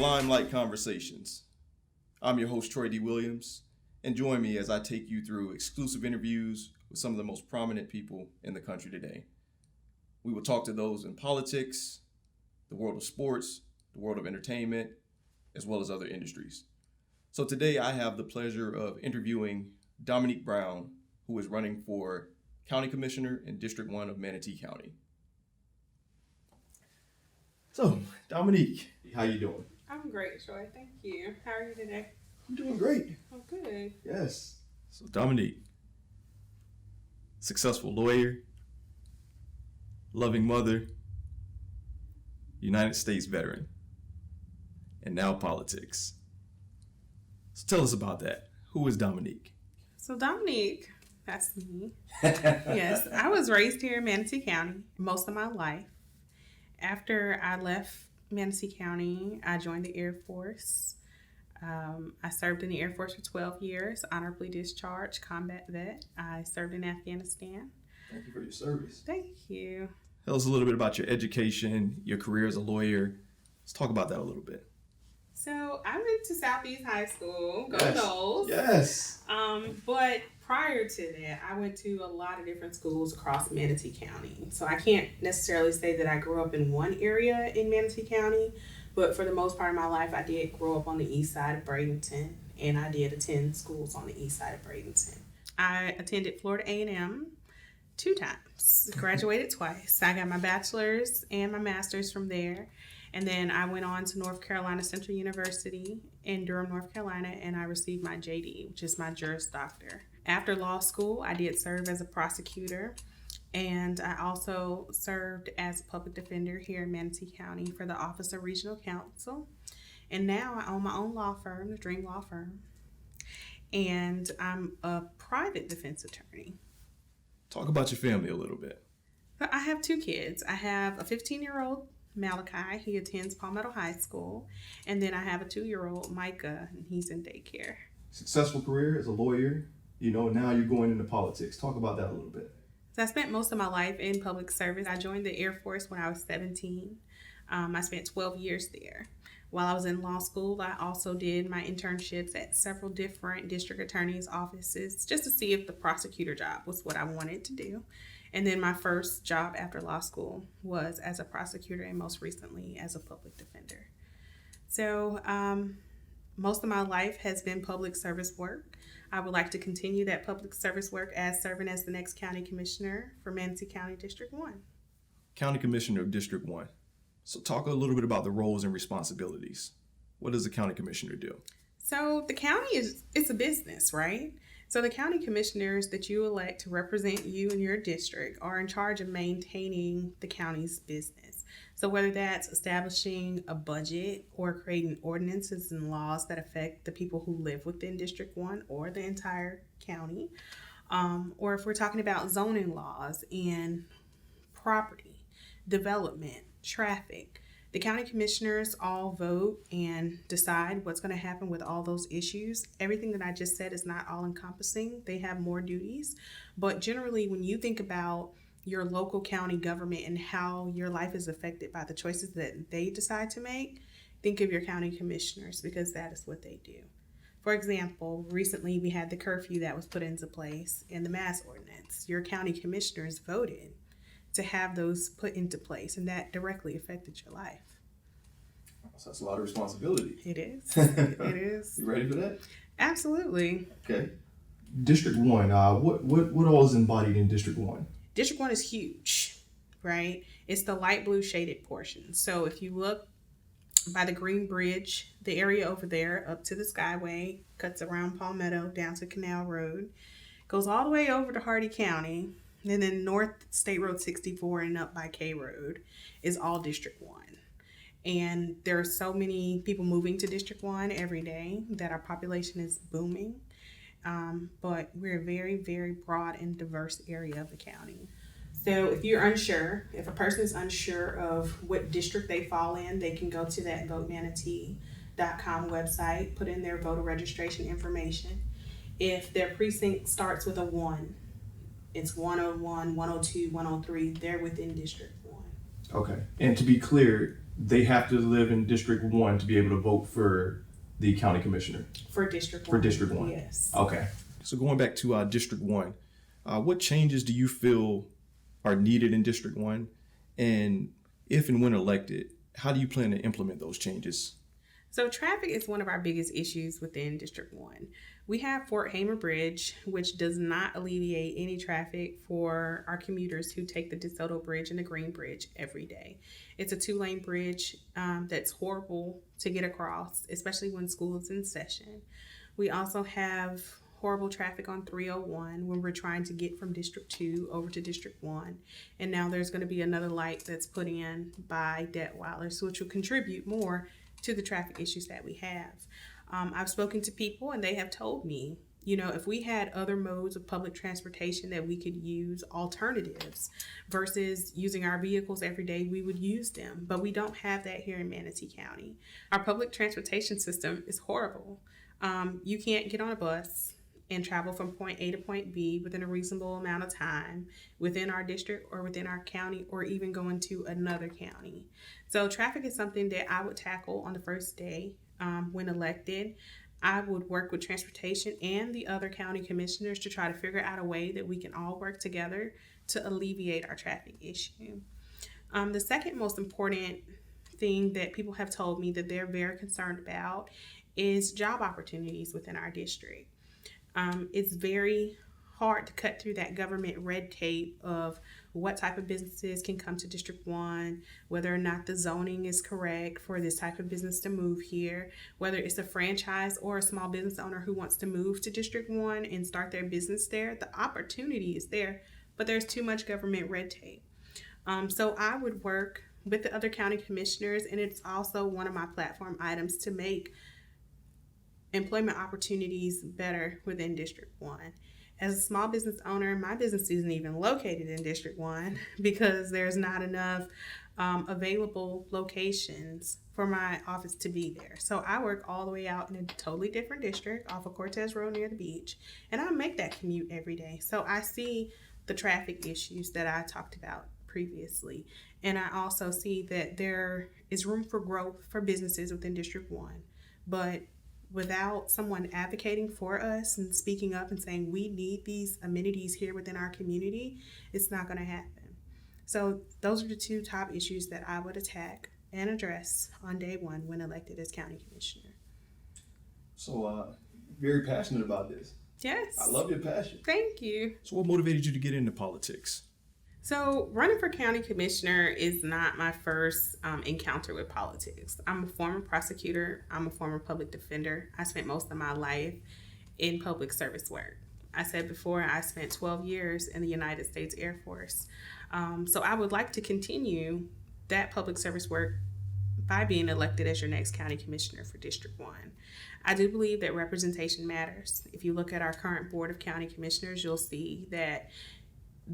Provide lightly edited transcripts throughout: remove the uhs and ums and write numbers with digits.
Limelight Conversations. I'm your host, Troy D. Williams, and join me as I take you through exclusive interviews with some of the most prominent people in the country today. We will talk to those in politics, the world of sports, the world of entertainment, as well as other industries. So today I have the pleasure of interviewing Dominique Brown, who is running for County Commissioner in District 1 of Manatee County. So, Dominique, how you doing? I'm great, Troy. Thank you. How are you today? I'm doing great. Oh, good. Yes. So, Dominique, successful lawyer, loving mother, United States veteran, and now politics. So tell us about that. Who is Dominique? So Dominique, that's me. Yes, I was raised here in Manatee County most of my life. After I left Manatee County, I joined the Air Force. I served in the Air Force for 12 years, honorably discharged, combat vet. I served in Afghanistan. Thank you for your service. Thank you. Tell us a little bit about your education, your career as a lawyer. Let's talk about that a little bit. So I went to Southeast High School, go Yes. Noles. Yes. But prior to that, I went to a lot of different schools across Manatee County. So I can't necessarily say that I grew up in one area in Manatee County, but for the most part of my life, I did grow up on the east side of Bradenton, and I did attend schools on the east side of Bradenton. I attended Florida A&M 2 times, graduated twice. I got my bachelor's and my master's from there. And then I went on to North Carolina Central University in Durham, North Carolina, and I received my JD, which is my Juris Doctor. After law school, I did serve as a prosecutor, and I also served as a public defender here in Manatee County for the Office of Regional Counsel. And now I own my own law firm, the Dream Law Firm, and I'm a private defense attorney. Talk about your family a little bit. So I have 2 kids. I have a 15-year-old Malachi. He attends Palmetto High School. And then I have a 2-year-old Micah, and he's in daycare. Successful career as a lawyer. Now you're going into politics. Talk about that a little bit. So I spent most of my life in public service. I joined the Air Force when I was 17. I spent 12 years there. While I was in law school, I also did my internships at several different district attorneys' offices just to see if the prosecutor job was what I wanted to do. And then my first job after law school was as a prosecutor and most recently as a public defender. So most of my life has been public service work. I would like to continue that public service work as serving as the next county commissioner for Manatee County District 1. County Commissioner of District 1. So talk a little bit about the roles and responsibilities. What does the county commissioner do? So the county it's a business, right? So the county commissioners that you elect to represent you and your district are in charge of maintaining the county's business. So whether that's establishing a budget or creating ordinances and laws that affect the people who live within District 1 or the entire county, or if we're talking about zoning laws and property, development, traffic, the county commissioners all vote and decide what's going to happen with all those issues. Everything that I just said is not all encompassing. They have more duties. But generally, when you think about your local county government and how your life is affected by the choices that they decide to make, think of your county commissioners because that is what they do. For example, recently we had the curfew that was put into place in the mask ordinance. Your county commissioners voted to have those put into place, and that directly affected your life. So that's a lot of responsibility. It is. It is. You ready for that? Absolutely. Okay. District 1, what all is embodied in District 1? District 1 is huge, right? It's the light blue shaded portion. So if you look by the Green Bridge, the area over there up to the Skyway, cuts around Palmetto down to Canal Road, goes all the way over to Hardy County, and then North State Road 64 and up by K Road is all District 1. And there are so many people moving to District 1 every day that our population is booming. But we're a very, very broad and diverse area of the county. So if you're unsure, if a person is unsure of what district they fall in, they can go to that votemanatee.com website, put in their voter registration information. If their precinct starts with a 1, it's 101, 102, 103, they're within District 1. Okay. And to be clear, they have to live in District 1 to be able to vote for the county commissioner? For District 1. For District 1? Yes. Okay. So going back to District 1, what changes do you feel are needed in District 1? And if and when elected, how do you plan to implement those changes? So traffic is one of our biggest issues within District 1. We have Fort Hamer Bridge, which does not alleviate any traffic for our commuters who take the DeSoto Bridge and the Green Bridge every day. It's a 2-lane bridge that's horrible to get across, especially when school is in session. We also have horrible traffic on 301 when we're trying to get from District 2 over to District 1. And now there's going to be another light that's put in by Detweilers, which will contribute more to the traffic issues that we have. I've spoken to people and they have told me, if we had other modes of public transportation that we could use, alternatives versus using our vehicles every day, we would use them. But we don't have that here in Manatee County. Our public transportation system is horrible. You can't get on a bus and travel from point A to point B within a reasonable amount of time within our district or within our county or even going to another county. So traffic is something that I would tackle on the first day when elected. I would work with transportation and the other county commissioners to try to figure out a way that we can all work together to alleviate our traffic issue. The second most important thing that people have told me that they're very concerned about is job opportunities within our district. It's very hard to cut through that government red tape of what type of businesses can come to District 1, whether or not the zoning is correct for this type of business to move here, whether it's a franchise or a small business owner who wants to move to District 1 and start their business there. The opportunity is there, but there's too much government red tape. So I would work with the other county commissioners, and it's also one of my platform items to make employment opportunities better within District 1. As a small business owner, my business isn't even located in District 1 because there's not enough available locations for my office to be there. So I work all the way out in a totally different district off of Cortez Road near the beach, and I make that commute every day. So I see the traffic issues that I talked about previously, and I also see that there is room for growth for businesses within District 1, but without someone advocating for us and speaking up and saying we need these amenities here within our community, it's not going to happen. So those are the two top issues that I would attack and address on day one when elected as county commissioner. So very passionate about this. Yes. I love your passion. Thank you. So what motivated you to get into politics? So running for county commissioner is not my first encounter with politics. I'm a former prosecutor. I'm a former public defender. I spent most of my life in public service work. I said before, I spent 12 years in the United States Air Force. So I would like to continue that public service work by being elected as your next county commissioner for District 1. I do believe that representation matters. If you look at our current board of county commissioners, you'll see that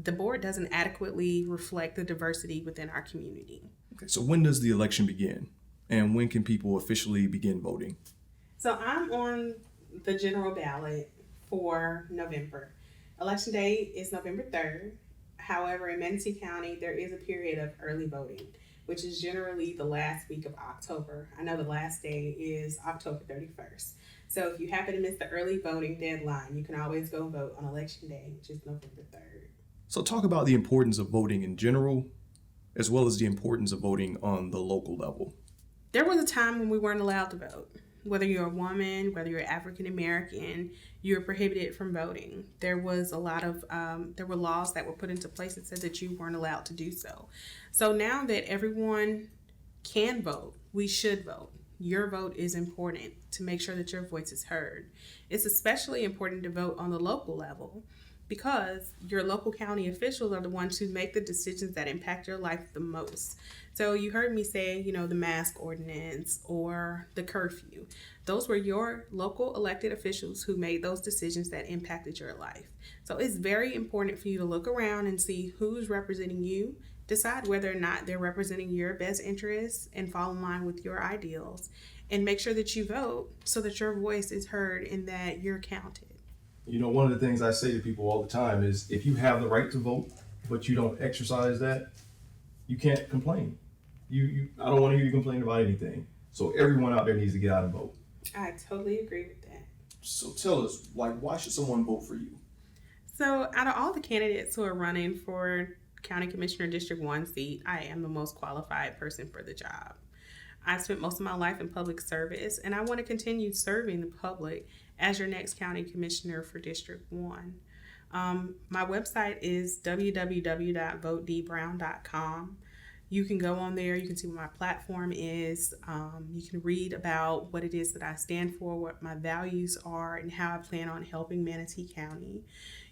the board doesn't adequately reflect the diversity within our community. Okay, so when does the election begin? And when can people officially begin voting? So I'm on the general ballot for November. Election day is November 3rd. However, in Manatee County, there is a period of early voting, which is generally the last week of October. I know the last day is October 31st. So if you happen to miss the early voting deadline, you can always go vote on election day, which is November 3rd. So talk about the importance of voting in general, as well as the importance of voting on the local level. There was a time when we weren't allowed to vote. Whether you're a woman, whether you're African American, you were prohibited from voting. There was a lot of, there were laws that were put into place that said that you weren't allowed to do so. So now that everyone can vote, we should vote. Your vote is important to make sure that your voice is heard. It's especially important to vote on the local level, because your local county officials are the ones who make the decisions that impact your life the most. So you heard me say, the mask ordinance or the curfew. Those were your local elected officials who made those decisions that impacted your life. So it's very important for you to look around and see who's representing you, decide whether or not they're representing your best interests and fall in line with your ideals, and make sure that you vote so that your voice is heard and that you're counted. One of the things I say to people all the time is if you have the right to vote, but you don't exercise that, you can't complain. I don't want to hear you complain about anything. So everyone out there needs to get out and vote. I totally agree with that. So tell us, why should someone vote for you? So out of all the candidates who are running for County Commissioner District 1 seat, I am the most qualified person for the job. I spent most of my life in public service, and I want to continue serving the public as your next County Commissioner for District 1. My website is www.votedbrown.com. You can go on there. You can see what my platform is. You can read about what it is that I stand for, what my values are, and how I plan on helping Manatee County.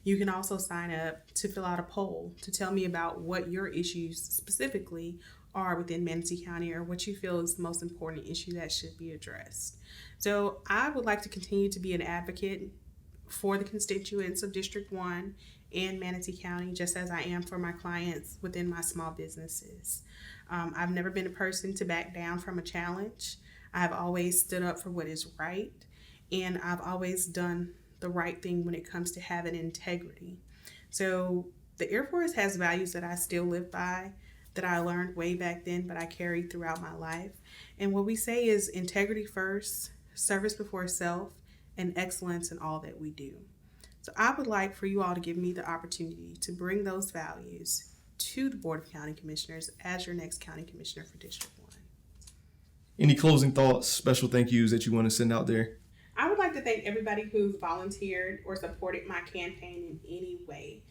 You can also sign up to fill out a poll to tell me about what your issues specifically are within Manatee County, or what you feel is the most important issue that should be addressed. So I would like to continue to be an advocate for the constituents of District 1 and Manatee County, just as I am for my clients within my small businesses. I've never been a person to back down from a challenge. I've always stood up for what is right, and I've always done the right thing when it comes to having integrity. So the Air Force has values that I still live by, that I learned way back then, but I carried throughout my life. And what we say is integrity first, service before self, and excellence in all that we do. So I would like for you all to give me the opportunity to bring those values to the Board of County Commissioners as your next County Commissioner for District 1. Any closing thoughts, special thank yous that you want to send out there? I would like to thank everybody who's volunteered or supported my campaign in any way,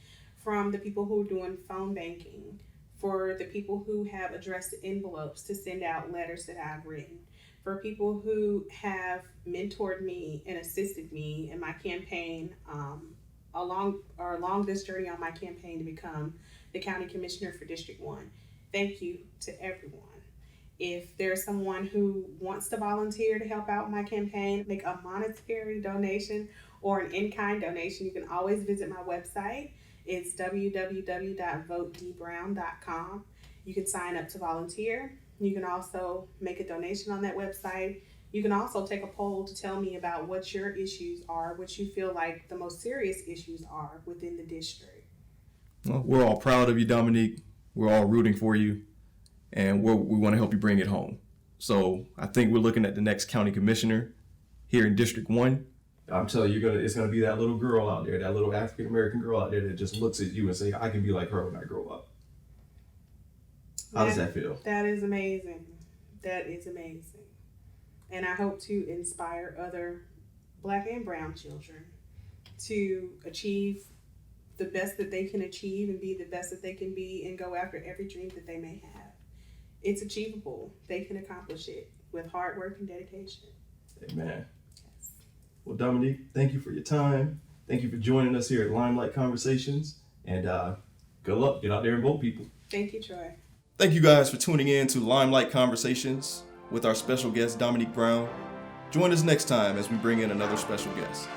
from the people who are doing phone banking, for the people who have addressed envelopes to send out letters that I've written, for people who have mentored me and assisted me in my campaign along this journey on my campaign to become the County Commissioner for District 1. Thank you to everyone. If there's someone who wants to volunteer to help out my campaign, make a monetary donation or an in-kind donation, you can always visit my website. It's www.votedbrown.com. You can sign up to volunteer. You can also make a donation on that website. You can also take a poll to tell me about what your issues are, what you feel like the most serious issues are within the district. Well, we're all proud of you, Dominique. We're all rooting for you, and we want to help you bring it home. So I think we're looking at the next county commissioner here in District 1. I'm telling you, it's gonna be that little girl out there, that little African American girl out there that just looks at you and say, I can be like her when I grow up. How does that feel? That is amazing. That is amazing. And I hope to inspire other Black and brown children to achieve the best that they can achieve and be the best that they can be and go after every dream that they may have. It's achievable. They can accomplish it with hard work and dedication. Amen. Yes. Well, Dominique, thank you for your time. Thank you for joining us here at Limelight Conversations. And good luck. Get out there and vote, people. Thank you, Troy. Thank you guys for tuning in to Limelight Conversations with our special guest, Dominique Brown. Join us next time as we bring in another special guest.